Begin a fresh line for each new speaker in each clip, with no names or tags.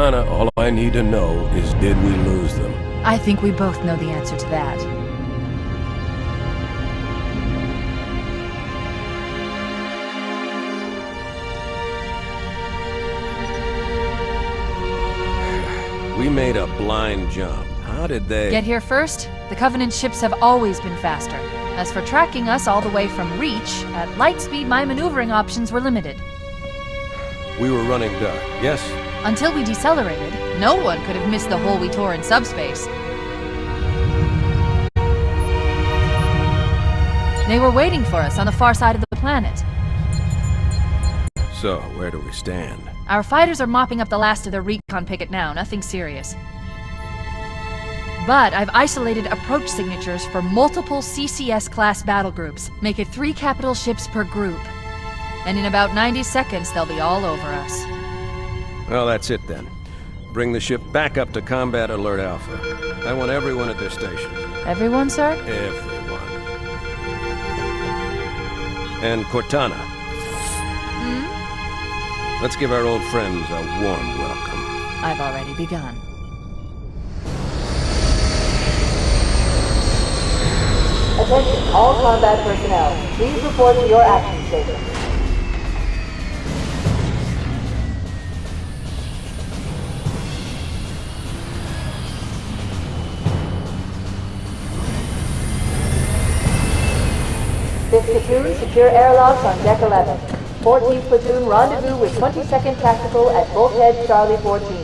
Cortana, all I need to know is did we lose them?
I think we both know the answer to that.
We made a blind jump. How did they...
Get here first? The Covenant ships have always been faster. As for tracking us all the way from Reach, at light speed my maneuvering options were limited.
We were running dark, yes?
Until we decelerated, no one could have missed the hole we tore in subspace. They were waiting for us on the far side of the planet.
So, where do we stand?
Our fighters are mopping up the last of their recon picket now, nothing serious. But I've isolated approach signatures for multiple CCS-class battle groups. Make it 3 capital ships per group. And in about 90 seconds, they'll be all over us.
Well, that's it then. Bring the ship back up to Combat Alert Alpha. I want everyone at their stations.
Everyone, sir?
Everyone. And Cortana. Let's give our old friends a warm welcome.
I've already begun.
Attention, all combat personnel. Please report to your action stations. Fifth platoon, secure airlocks on deck 11. 14th platoon, rendezvous with 22nd Tactical at Bulkhead Charlie 14.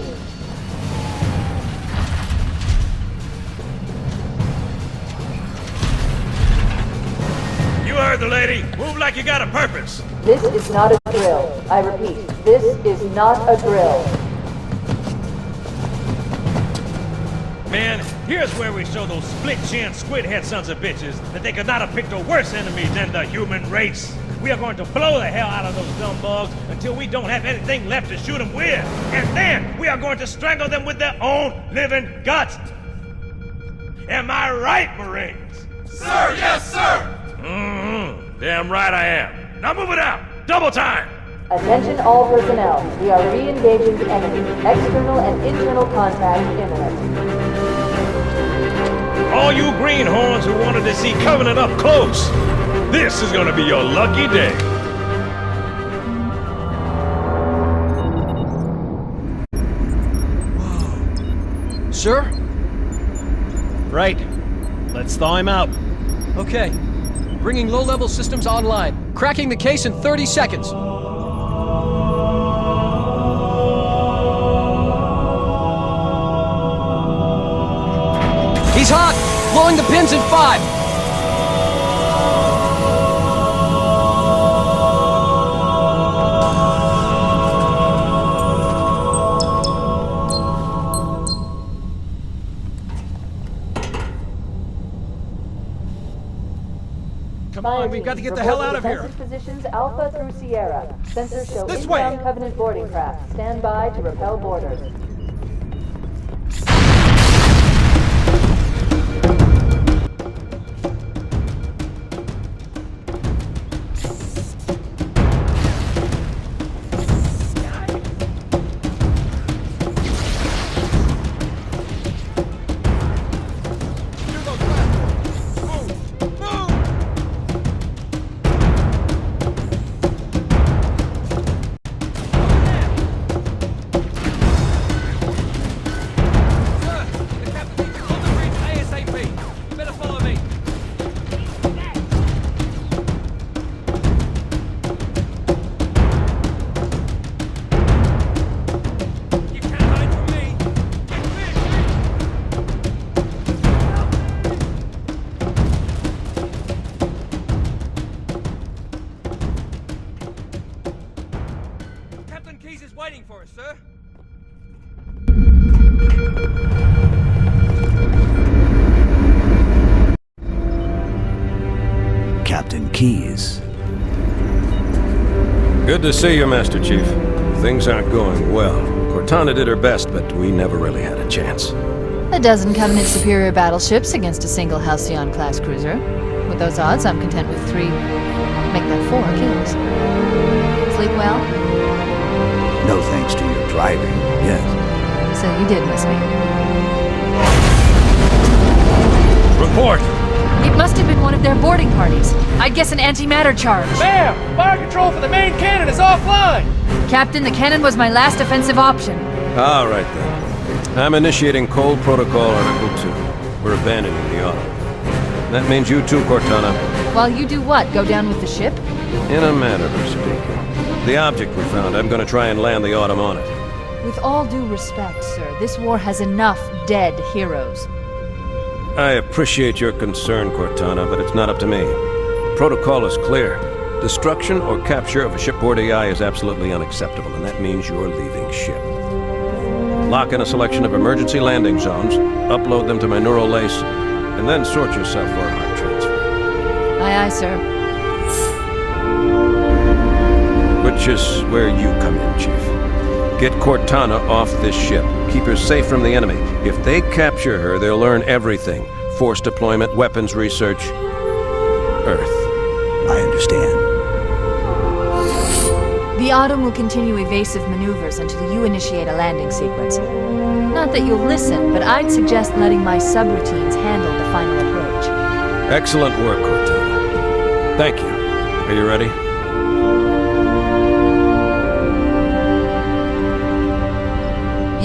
You heard the lady. Move like you got a purpose.
This is not a drill. I repeat, this is not a drill.
Man, here's where we show those split-chin, squid-head sons of bitches that they could not have picked a worse enemy than the human race. We are going to blow the hell out of those dumb bugs until we don't have anything left to shoot them with. And then we are going to strangle them with their own living guts. Am I right, Marines?
Sir, yes, sir!
Damn right I am. Now move it out. Double time.
Attention all personnel. We are re-engaging the enemy. External and internal contact imminent.
All you greenhorns who wanted to see Covenant up close, this is gonna be your lucky day.
Whoa. Sir? Right. Let's thaw him out. Okay. Bringing low-level systems online. Cracking the case in 30 seconds. He's hot! Blowing the pins in 5! Come on, we've got to get the hell out of here!
Positions Alpha through Sierra. Sensors show
This
inbound
way.
Covenant boarding craft. Stand by to repel boarders.
Waiting for us, sir.
Captain Keyes.
Good to see you, Master Chief. Things aren't going well. Cortana did her best, but we never really had a chance.
A dozen Covenant superior battleships against a single Halcyon-class cruiser. With those odds, I'm content with 3, make that 4 kills. Sleep well?
No thanks to your driving, yes.
you did miss me.
Report!
It must have been one of their boarding parties. I'd guess an antimatter charge.
Ma'am! Fire control for the main cannon is offline!
Captain, the cannon was my last offensive option.
All right, then. I'm initiating Cold Protocol Article 2. We're abandoning the Autumn. That means you too, Cortana.
While you do what? Go down with the ship?
In a manner of speaking. The object we found, I'm gonna try and land the Autumn on it.
With all due respect, sir, this war has enough dead heroes.
I appreciate your concern, Cortana, but it's not up to me. Protocol is clear. Destruction or capture of a shipboard AI is absolutely unacceptable, and that means you're leaving ship. Lock in a selection of emergency landing zones, upload them to my neural lace, and then sort yourself for a heart transfer.
Aye, aye, sir.
Which is where you come in, Chief. Get Cortana off this ship. Keep her safe from the enemy. If they capture her, they'll learn everything. Force deployment, weapons research, Earth.
I understand.
The Autumn will continue evasive maneuvers until you initiate a landing sequence. Not that you'll listen, but I'd suggest letting my subroutines handle the final approach.
Excellent work, Cortana. Thank you. Are you ready?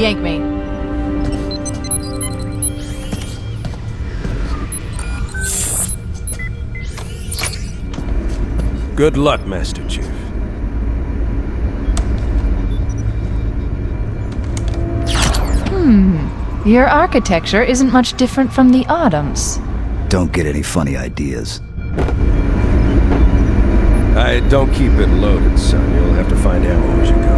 Yank me.
Good luck, Master Chief.
Your architecture isn't much different from the Autumn's.
Don't get any funny ideas.
I don't keep it loaded, son. You'll have to find ammo as you go.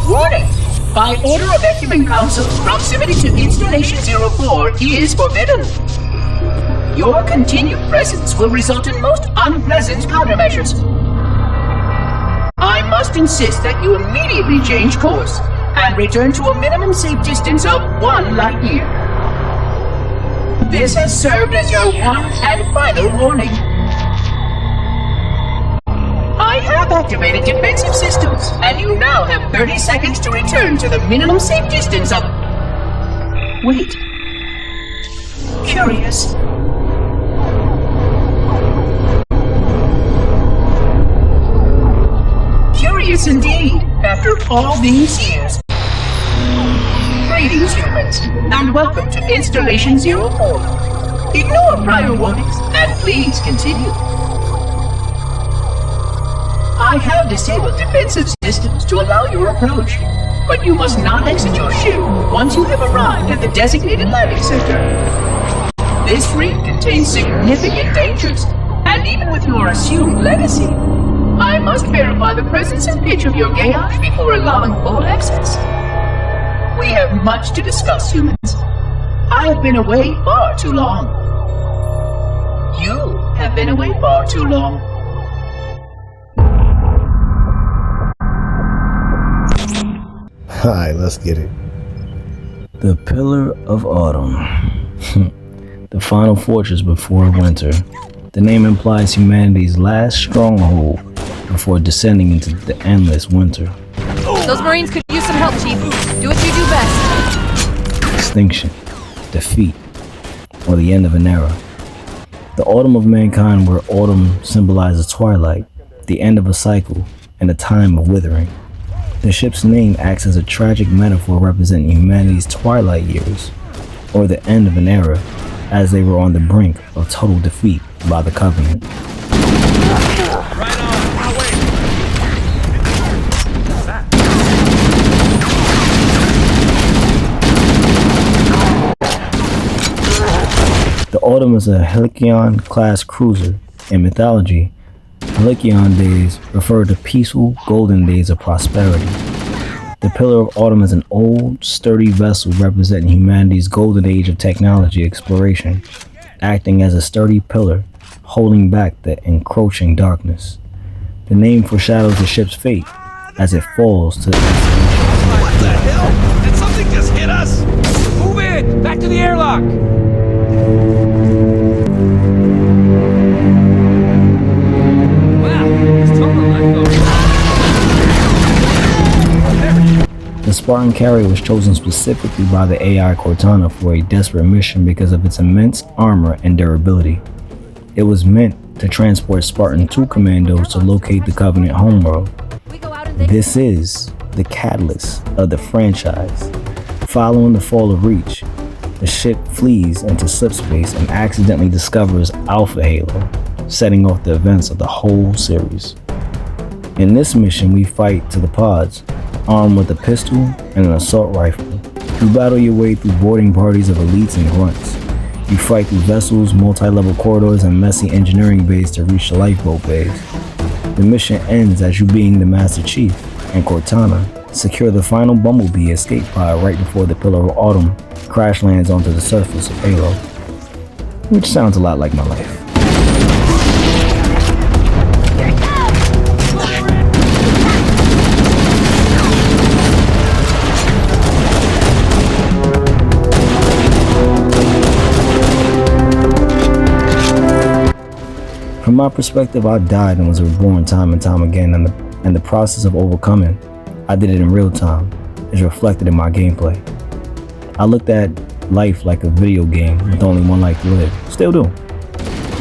Warning! By order of Ecumen Council, proximity to Installation 04 is forbidden. Your continued presence will result in most unpleasant countermeasures. I must insist that you immediately change course and return to a minimum safe distance of 1 light year. This has served as your one and final warning. I have activated defensive systems, and you now have 30 seconds to return to the minimum safe distance of... Wait. Curious. Curious indeed, after all these years. Greetings, humans, and welcome to Installation 04. Ignore prior warnings, and please continue. I have disabled defensive systems to allow your approach, but you must not exit your ship once you have arrived at the designated landing center. This ring contains significant dangers, and even with your assumed legacy, I must verify the presence and pitch of your AI before allowing full access. We have much to discuss, humans. I have been away far too long. You have been away far too long.
Alright, let's get it.
The Pillar of Autumn. The final fortress before winter. The name implies humanity's last stronghold before descending into the endless winter.
Those Marines could use some help, Chief. Do what you do best.
Extinction, defeat, or the end of an era. The autumn of mankind, where autumn symbolizes twilight, the end of a cycle, and a time of withering. The ship's name acts as a tragic metaphor representing humanity's twilight years, or the end of an era, as they were on the brink of total defeat by the Covenant.
Right on, I'll wait.
The Autumn is a Halcyon-class cruiser. In mythology, Halcyon days refer to peaceful, golden days of prosperity. The Pillar of Autumn is an old, sturdy vessel representing humanity's golden age of technology exploration, acting as a sturdy pillar, holding back the encroaching darkness. The name foreshadows the ship's fate as it falls to the
What the hell? Did something just hit us?
Spartan carrier was chosen specifically by the AI Cortana for a desperate mission because of its immense armor and durability. It was meant to transport Spartan 2 commandos to locate the Covenant homeworld. This is the catalyst of the franchise. Following the fall of Reach, the ship flees into subspace and accidentally discovers Alpha Halo, setting off the events of the whole series. In this mission, we fight to the pods, armed with a pistol and an assault rifle. You battle your way through boarding parties of elites and grunts. You fight through vessels, multi-level corridors, and messy engineering bays to reach the lifeboat bays. The mission ends as you being the Master Chief and Cortana secure the final Bumblebee escape pod right before the Pillar of Autumn crash lands onto the surface of Halo. Which sounds a lot like my life. From my perspective, I died and was reborn time and time again, and the process of overcoming, I did it in real time, is reflected in my gameplay. I looked at life like a video game with only one life to live. Still do.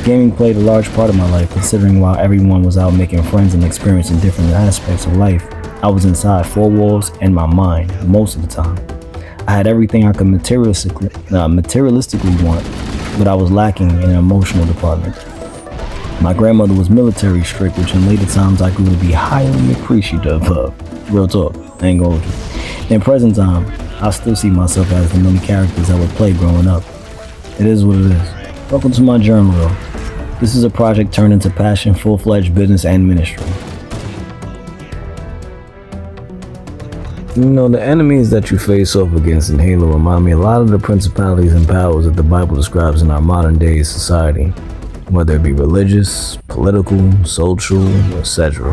Gaming played a large part of my life, considering while everyone was out making friends and experiencing different aspects of life, I was inside four walls and my mind most of the time. I had everything I could materialistically want, but I was lacking in an emotional department. My grandmother was military strict, which in later times I grew to be highly appreciative of. Real talk, I ain't gonna hold you. In present time, I still see myself as the many characters I would play growing up. It is what it is. Welcome to my journal though. This is a project turned into passion, full-fledged business and ministry. You know, the enemies that you face off against in Halo remind me a lot of the principalities and powers that the Bible describes in our modern day society. Whether it be religious, political, social, etc.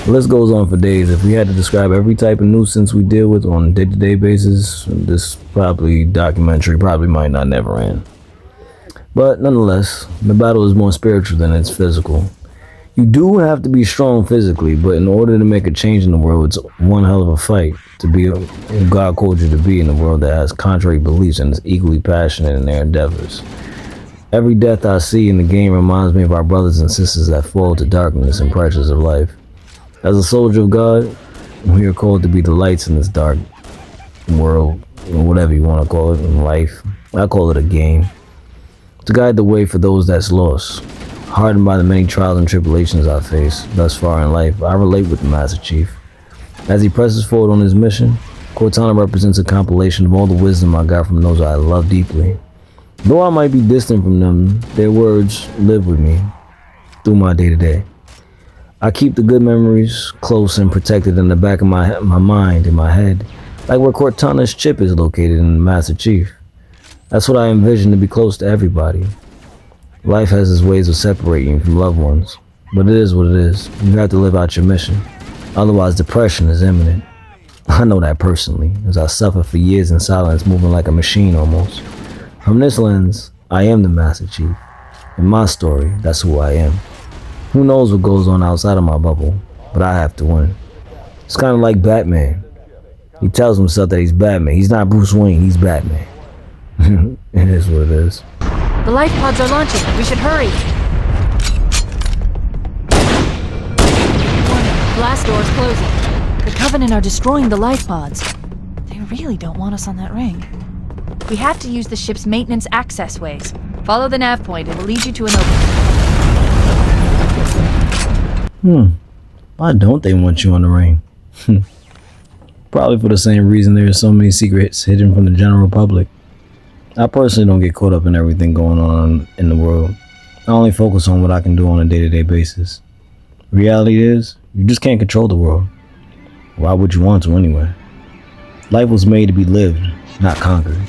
The list goes on for days. If we had to describe every type of nuisance we deal with on a day-to-day basis, this documentary might not never end. But nonetheless, the battle is more spiritual than it's physical. You do have to be strong physically, but in order to make a change in the world, it's one hell of a fight to be who God called you to be in a world that has contrary beliefs and is equally passionate in their endeavors. Every death I see in the game reminds me of our brothers and sisters that fall to darkness and pressures of life. As a soldier of God, we are called to be the lights in this dark world, or whatever you want to call it in life. I call it a game. To guide the way for those that's lost. Hardened by the many trials and tribulations I face thus far in life, I relate with the Master Chief. As he presses forward on his mission, Cortana represents a compilation of all the wisdom I got from those I love deeply. Though I might be distant from them, their words live with me through my day-to-day. I keep the good memories close and protected in the back of my mind, in my head, like where Cortana's chip is located in the Master Chief. That's what I envision, to be close to everybody. Life has its ways of separating you from loved ones, but it is what it is. You have to live out your mission. Otherwise, depression is imminent. I know that personally, as I suffered for years in silence, moving like a machine almost. From this lens, I am the Master Chief. In my story, that's who I am. Who knows what goes on outside of my bubble, but I have to win. It's kind of like Batman. He tells himself that he's Batman. He's not Bruce Wayne, he's Batman. It is what it is.
The life pods are launching. We should hurry. Blast doors closing. The Covenant are destroying the life pods. They really don't want us on that ring. We have to use the ship's maintenance access ways. Follow the nav point. It will lead you to an opening.
Why don't they want you on the ring? Probably for the same reason there are so many secrets hidden from the general public. I personally don't get caught up in everything going on in the world. I only focus on what I can do on a day-to-day basis. Reality is, you just can't control the world. Why would you want to anyway? Life was made to be lived, not conquered.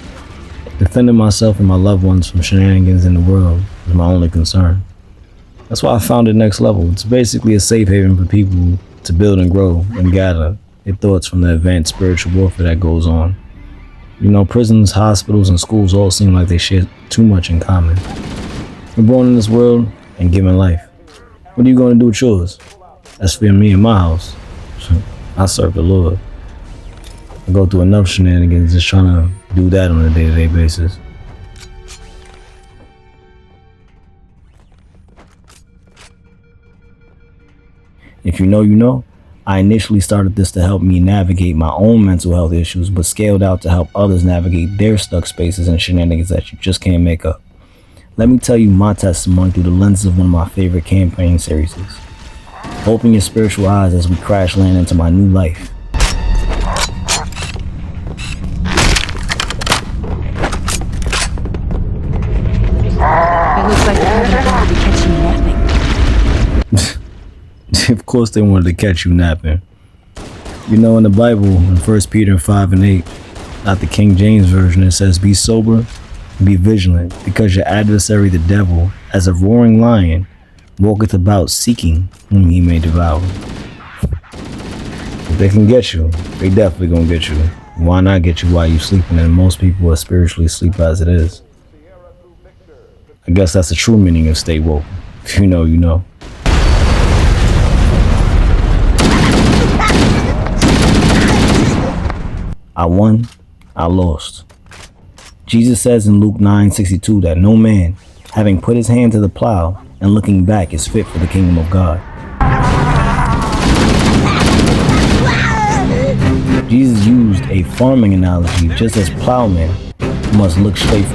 Defending myself and my loved ones from shenanigans in the world is my only concern. That's why I founded Next Level. It's basically a safe haven for people to build and grow and gather their thoughts from the advanced spiritual warfare that goes on. You know, prisons, hospitals, and schools all seem like they share too much in common. We're born in this world and given life. What are you going to do with yours? That's for me and my house. I serve the Lord. I go through enough shenanigans just trying to do that on a day-to-day basis. If you know, you know. I initially started this to help me navigate my own mental health issues, but scaled out to help others navigate their stuck spaces and shenanigans that you just can't make up. Let me tell you my testimony through the lens of one of my favorite campaign series. Open your spiritual eyes as we crash land into my new life.
It looks like the Covenant wanted to catch you napping.
Of course they wanted to catch you napping. You know, in the Bible, in 1 Peter 5 and 8, not the King James Version, it says, "Be sober, be vigilant, because your adversary the devil, as a roaring lion, walketh about seeking whom he may devour." If they can get you, they definitely gonna get you. Why not get you while you sleeping? And most people are spiritually asleep as it is. I guess that's the true meaning of stay woke. If you know, you know. I won, I lost. Jesus says in Luke 9:62 that no man, having put his hand to the plow and looking back, is fit for the kingdom of God. Jesus used a farming analogy, just as plowmen must look straight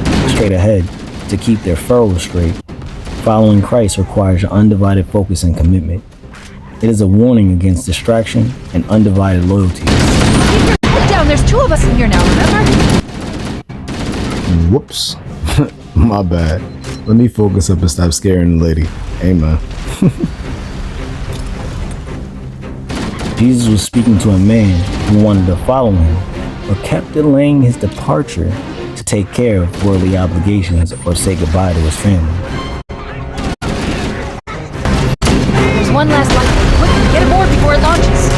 ahead to keep their furrows straight. Following Christ requires your undivided focus and commitment. It is a warning against distraction and undivided loyalty.
Down, there's two of us in here now, remember?
Whoops. My bad. Let me focus up and stop scaring the lady. Amen. Jesus was speaking to a man who wanted to follow him, but kept delaying his departure to take care of worldly obligations or say goodbye to his family.
There's one last light. Quickly, get aboard before it launches.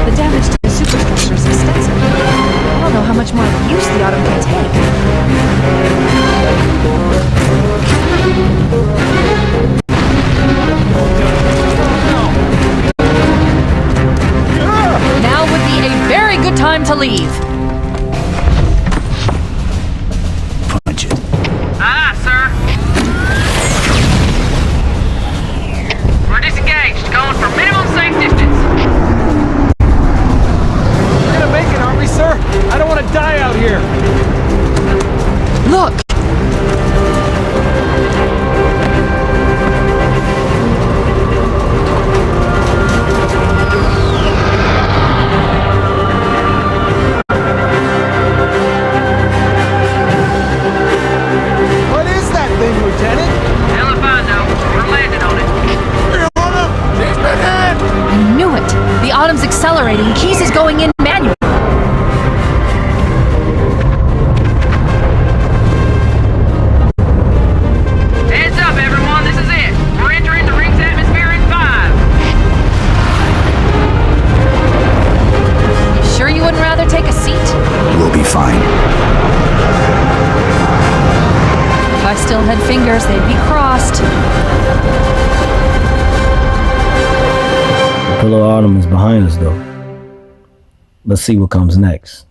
The damage to the superstructure is extensive. I don't know how much more use the Autumn can take. Now would be a very good time to leave.
Punch it.
Aye, sir. We're disengaged, going for minimum safe distance.
We're gonna make it, aren't we, sir? I don't want to die out here.
Look!
What is that thing, Lieutenant?
Hell if I know. We're landing on it.
She's been hit!
I knew it! The Autumn's accelerating. Keys is going in manual.
Heads up, everyone. This is it. We're entering the ring's atmosphere in 5.
You sure you wouldn't rather take a seat?
We'll be fine.
If I still had fingers, they'd be crossed.
The Pillar of Autumn is behind us though. Let's see what comes next.